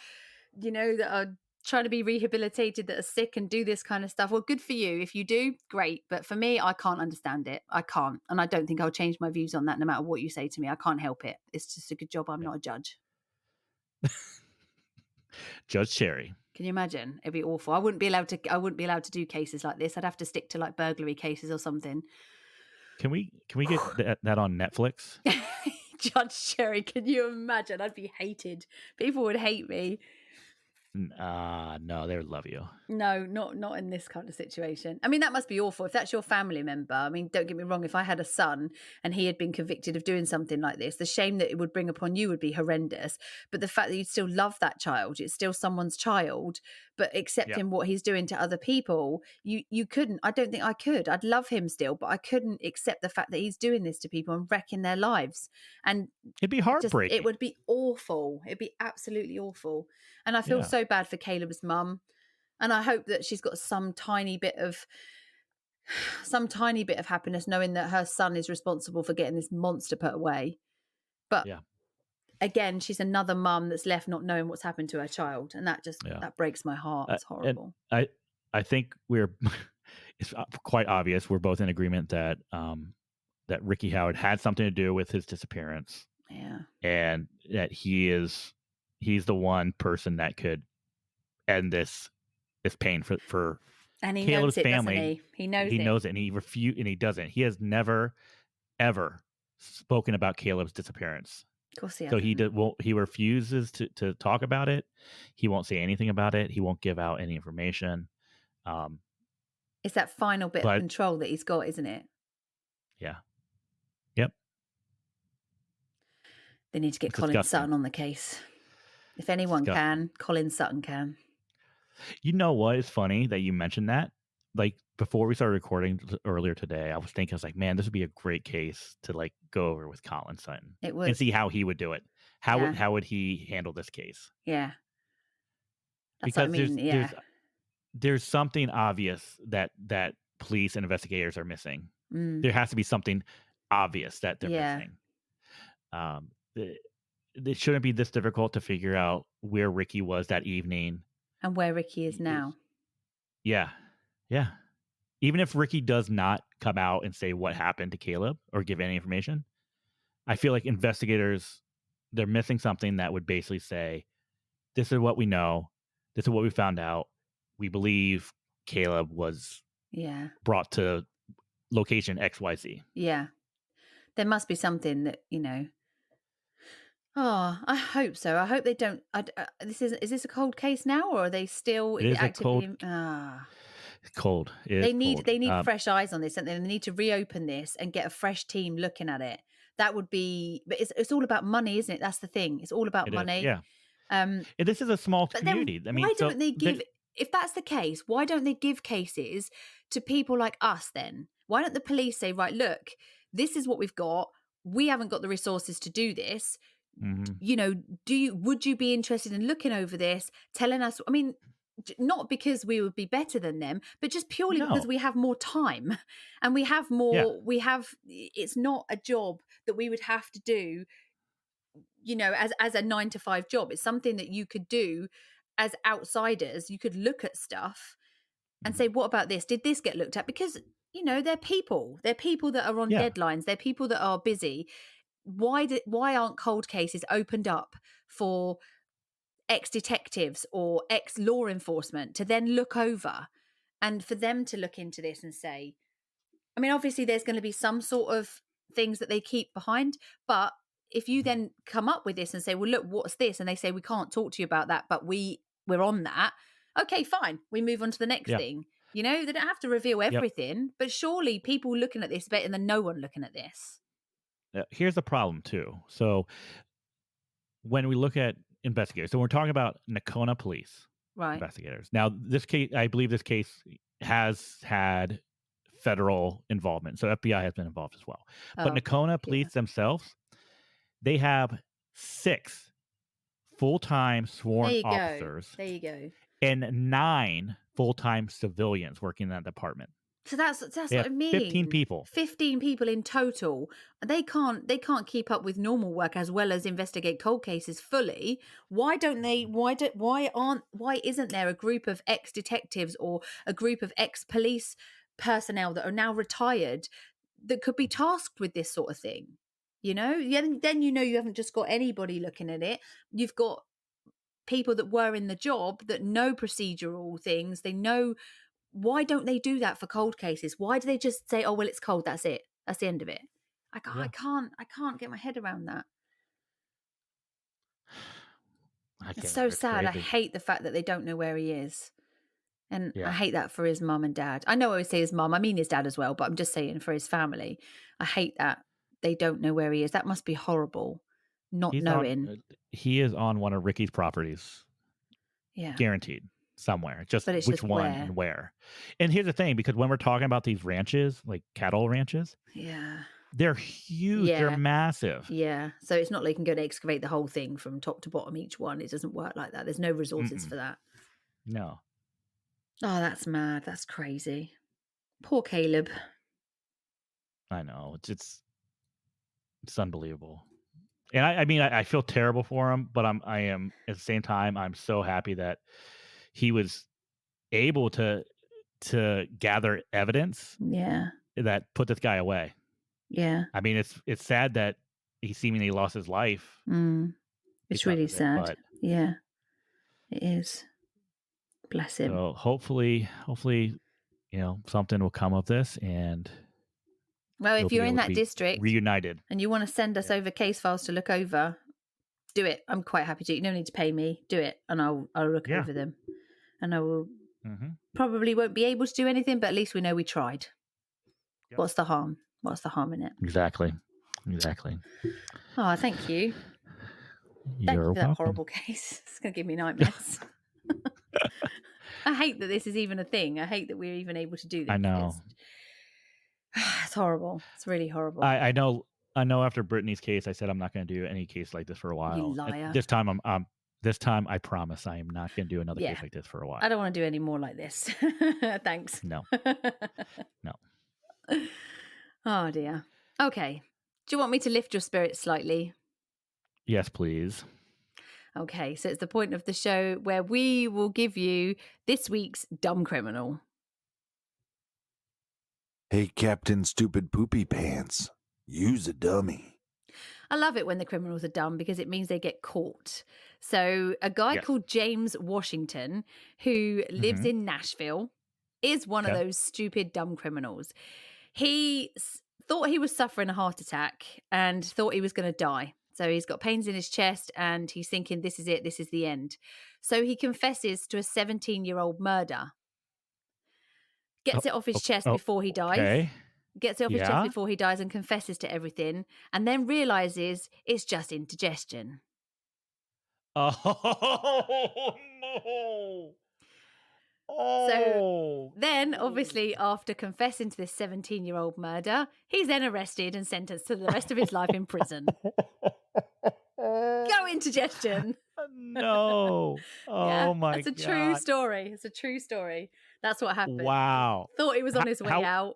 that are trying to be rehabilitated, that are sick and do this kind of stuff." Well, good for you. If you do, great. But for me, I can't understand it. I can't. And I don't think I'll change my views on that no matter what you say to me. I can't help it. It's just a good job I'm not a judge. Judge Cherry. Can you imagine? It'd be awful. I wouldn't be allowed to do cases like this. I'd have to stick to like burglary cases or something. Can we get that on Netflix? Judge Cherry, can you imagine? I'd be hated. People would hate me. No, they would love you. No, not in this kind of situation. I mean, that must be awful if that's your family member. I mean, don't get me wrong. If I had a son and he had been convicted of doing something like this, the shame that it would bring upon you would be horrendous. But the fact that you'd still love that child, it's still someone's child, but accepting what he's doing to other people, you couldn't. I don't think I could. I'd love him still, but I couldn't accept the fact that he's doing this to people and wrecking their lives. And it'd be heartbreaking. It would be awful. It'd be absolutely awful. And I feel so bad for Caleb's mum. And I hope that she's got some tiny bit of happiness knowing that her son is responsible for getting this monster put away. But again, she's another mum that's left not knowing what's happened to her child. And that just, that breaks my heart. It's horrible. And I think it's quite obvious. We're both in agreement that, that Ricky Howard had something to do with his disappearance. Yeah. And that he's the one person that could end this pain for and he Caleb's knows it, family. doesn't he? He knows it, and he doesn't. He has never ever spoken about Caleb's disappearance. Of course he so hasn't. he refuses to talk about it. He won't say anything about it. He won't give out any information. It's that final bit of control that he's got, isn't it? Yeah. Yep. They need to get It's Colin disgusting. Sutton on the case. If anyone Disgusting. can, Colin Sutton can. You know what? It's funny that you mentioned that. Like before we started recording earlier today, I was thinking, I was like, man, this would be a great case to like go over with Colin Sutton It and would. see how he would do it. Yeah. How would he handle this case? Yeah. That's what I Because mean. Yeah. there's something obvious that police and investigators are missing. Mm. There has to be something obvious that they're Yeah. missing. It shouldn't be this difficult to figure out where Ricky was that evening. And where Ricky is now. Yeah. Yeah. Even if Ricky does not come out and say what happened to Caleb or give any information, I feel like investigators, they're missing something that would basically say, this is what we know. This is what we found out. We believe Caleb was Yeah. brought to location XYZ. Yeah. There must be something that, Oh, I hope so. I hope they don't. Is this a cold case now, or are they still? It Is it is a actively? Ah, cold. It is they need cold. they need fresh eyes on this, and they need to reopen this and get a fresh team looking at it. That would be. But it's all about money, isn't it? That's the thing. It's all about It is. money. Yeah. And this is a small But then community. I mean, why so don't they give? If that's the case, why don't they give cases to people like us? Then why don't the police say, right, look, this is what we've got. We haven't got the resources to do this. mhm. Would you be interested in looking over this, telling us? I mean, not because we would be better than them, but just purely because No. we have more time and we have Yeah. more. It's not a job that we would have to do, as a 9 to 5 job. It's something that you could do as outsiders. You could look at stuff and Mhm. say, what about this? Did this get looked at? Because they're people. They're people that are on Yeah. deadlines. They're people that are busy. Why aren't cold cases opened up for ex-detectives or ex-law enforcement to then look over, and for them to look into this and say, I mean, obviously there's going to be some sort of things that they keep behind, but if you Mhm. then come up with this and say, well, look, what's this? And they say, we can't talk to you about that, but we're on that. Okay, fine. We move on to the next Yeah. thing. They don't have to reveal Yep. everything, but surely people looking at this better than no one looking at this. Here's the problem too. So when we look at investigators, so we're talking about Nakona police Right. investigators. Now, this case, I believe this case has had federal involvement. So FBI has been involved as well. But Oh, okay. Nakona Yeah. police themselves, they have 6 full-time There sworn you go. officers There you go. and 9 full-time civilians working in that department. So that's They what have I 15 mean. people. 15 people in total. They can't keep up with normal work as well as investigate cold cases fully. Why don't they why isn't there a group of ex-detectives or a group of ex-police personnel that are now retired that could be tasked with this sort of thing? Then you haven't just got anybody looking at it. You've got people that were in the job that know procedural things. They know. Why don't they do that for cold cases? Why do they just say, "Oh, well, it's cold. That's it. That's the end of it"? I Yeah. can't get my head around that. I It's can't so either. It's sad. I crazy. hate the fact that they don't know where he is, and I Yeah. hate that for his mum and dad. I know I always say his mum. I mean his dad as well, but I'm just saying for his family. I hate that they don't know where he is. That must be horrible, not He's on knowing. he is on one of Ricky's properties, Yeah, guaranteed somewhere. Just but it's which just one where. and where. And here's the thing, because when we're talking about these ranches, like cattle ranches, Yeah, they're huge. They're yeah. massive. Yeah, so it's not like you can go and excavate the whole thing from top to bottom, each one. It doesn't work like that. There's no resources Mm-mm. for that. No. Oh, that's mad. That's crazy. Poor Caleb. I know. It's unbelievable. And I mean, I feel terrible for him, but I am at the same time, I'm so happy that he was able to gather evidence Yeah, that put this guy away. yeah. I mean, it's sad that he seemingly lost his life It's because really of it, sad. but Yeah, it is. Bless him. so hopefully, something will come of this and Well, they'll if be you're in able to that be district reunited. and you want to send us Yeah. over case files to look over, do it. I'm quite happy to. You don't need to pay me. Do it, and I'll look Yeah. over them, and I will Mm-hmm. probably won't be able to do anything, but at least we know we tried. Yep. What's the harm? What's the harm in it? Exactly. Oh, thank you. Thank you You're for that welcome. horrible case. It's going to give me nightmares. I hate that this is even a thing. I hate that we're even able to do this. I know. It's horrible. It's really horrible. I know. After Brittany's case, I said I'm not going to do any case like this for a while. You liar. This time, this time I promise I am not going to do another case like this for a while. I don't want to do any more like this. Thanks. No. No. Oh dear. Okay. Do you want me to lift your spirits slightly? Yes, please. Okay, so it's the point of the show where we will give you this week's dumb criminal. Hey, Captain Stupid Poopy Pants, use a dummy. I love it when the criminals are dumb because it means they get caught. So a guy called James Washington, who lives in Nashville, is one of those stupid, dumb criminals. He thought he was suffering a heart attack and thought he was going to die. So he's got pains in his chest and he's thinking, this is it, this is the end. So he confesses to a 17-year-old murder. Gets it off his chest before he dies. Okay. Gets it off his chest before he dies and confesses to everything. And then realizes it's just indigestion. Oh, no. So then, obviously, after confessing to this 17-year-old murder, he's then arrested and sentenced to the rest of his life in prison. Go indigestion. No. Oh my God. It's a true story. It's a true story. That's what happened. Wow. Thought he was on his way out.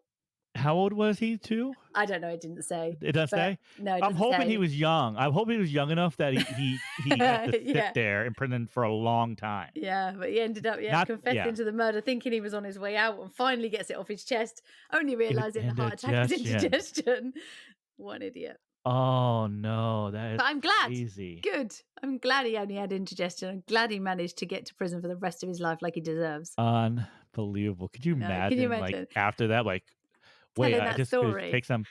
How old was he too? I don't know. It didn't say. It doesn't say? No, it I'm hoping say. he was young. I hope he was young enough that he had to sit there in prison for a long time. Yeah, but he ended up confessing to the murder, thinking he was on his way out, and finally gets it off his chest, only realizing the heart attack is indigestion. What an idiot. Oh no, that is But I'm glad. crazy. Good. I'm glad he only had indigestion. I'm glad he managed to get to prison for the rest of his life like he deserves. Unbelievable. Could you imagine? Can you imagine? Like after that, like wait, I just story. take some.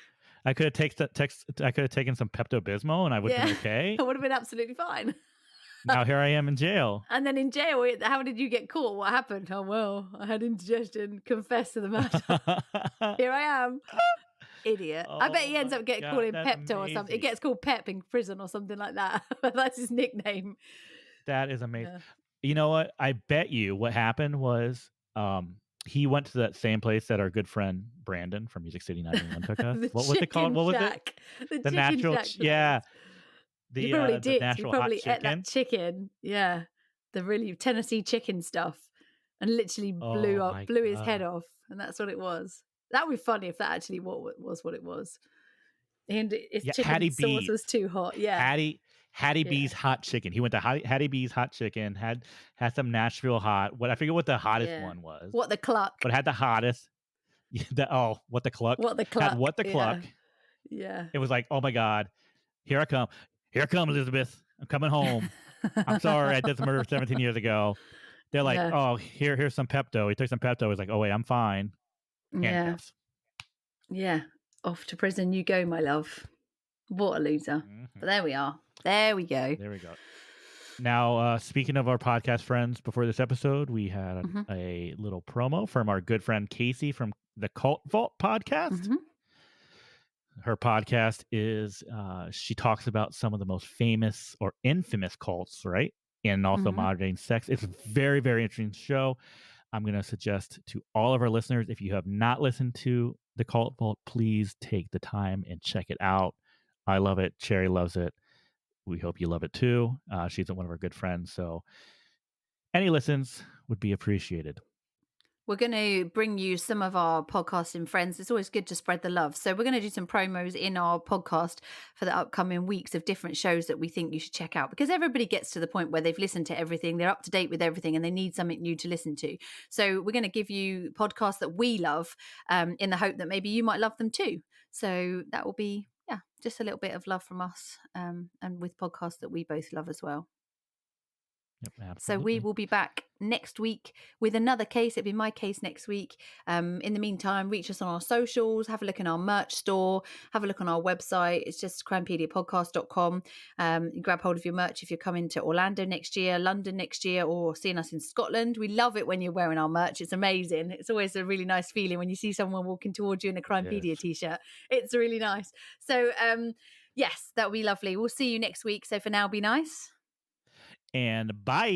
I could have taken some Pepto-Bismol and I would have been okay. I would have been absolutely fine. Now here I am in jail. And then in jail, how did you get caught? What happened? Oh well, I had indigestion. Confess to the murder. Here I am. Idiot. I bet he ends up getting called Pepto or something. It gets called Pep in prison or something like that. That's his nickname. That is amazing. Yeah. You know what? I bet you what happened was he went to that same place that our good friend Brandon from Music City 911 took us. What was it called? What was it? The natural yeah. He probably did. He probably ate that chicken. Yeah. The really Tennessee chicken stuff. And literally blew his head off. And that's what it was. That would be funny if that actually was what it was. And his chicken sauce was too hot. Yeah. Hattie B's hot chicken. He went to Hattie B's hot chicken, had some Nashville hot. I forget what the hottest one was. What the cluck. But had the hottest. What the cluck. What the cluck. Had what the cluck. Yeah. It was like, oh my God, here I come. Here I come, Elizabeth. I'm coming home. I'm sorry, I did some murder 17 years ago. They're like, oh, here's some Pepto. He took some Pepto. He's like, oh wait, I'm fine. Handcuffs. Yeah. Off to prison you go, my love. What a loser. But there we are. There we go. There we go. Now, speaking of our podcast friends, before this episode, we had a little promo from our good friend Casey from the Cult Vault podcast. Her podcast is, she talks about some of the most famous or infamous cults, right? And also modern sex. It's a very, very interesting show. I'm going to suggest to all of our listeners, if you have not listened to the Cult Vault, please take the time and check it out. I love it. Cherry loves it. We hope you love it too. She's one of our good friends. So any listens would be appreciated. We're going to bring you some of our podcasting friends. It's always good to spread the love. So we're going to do some promos in our podcast for the upcoming weeks of different shows that we think you should check out, because everybody gets to the point where they've listened to everything, they're up to date with everything, and they need something new to listen to. So we're going to give you podcasts that we love in the hope that maybe you might love them too. So that will be, just a little bit of love from us and with podcasts that we both love as well. Yep, So absolutely. we will be back next week with another case. It'll be my case next week. In the meantime, reach us on our socials, have a look in our merch store, have a look on our website. It's just crimepediapodcast.com. You grab hold of your merch if you're coming to Orlando next year, London next year, or seeing us in Scotland. We love it when you're wearing our merch. It's amazing. It's always a really nice feeling when you see someone walking towards you in a Crimepedia Yes. t-shirt. It's really nice. So yes, that'll be lovely. We'll see you next week. So for now, be nice. And bye.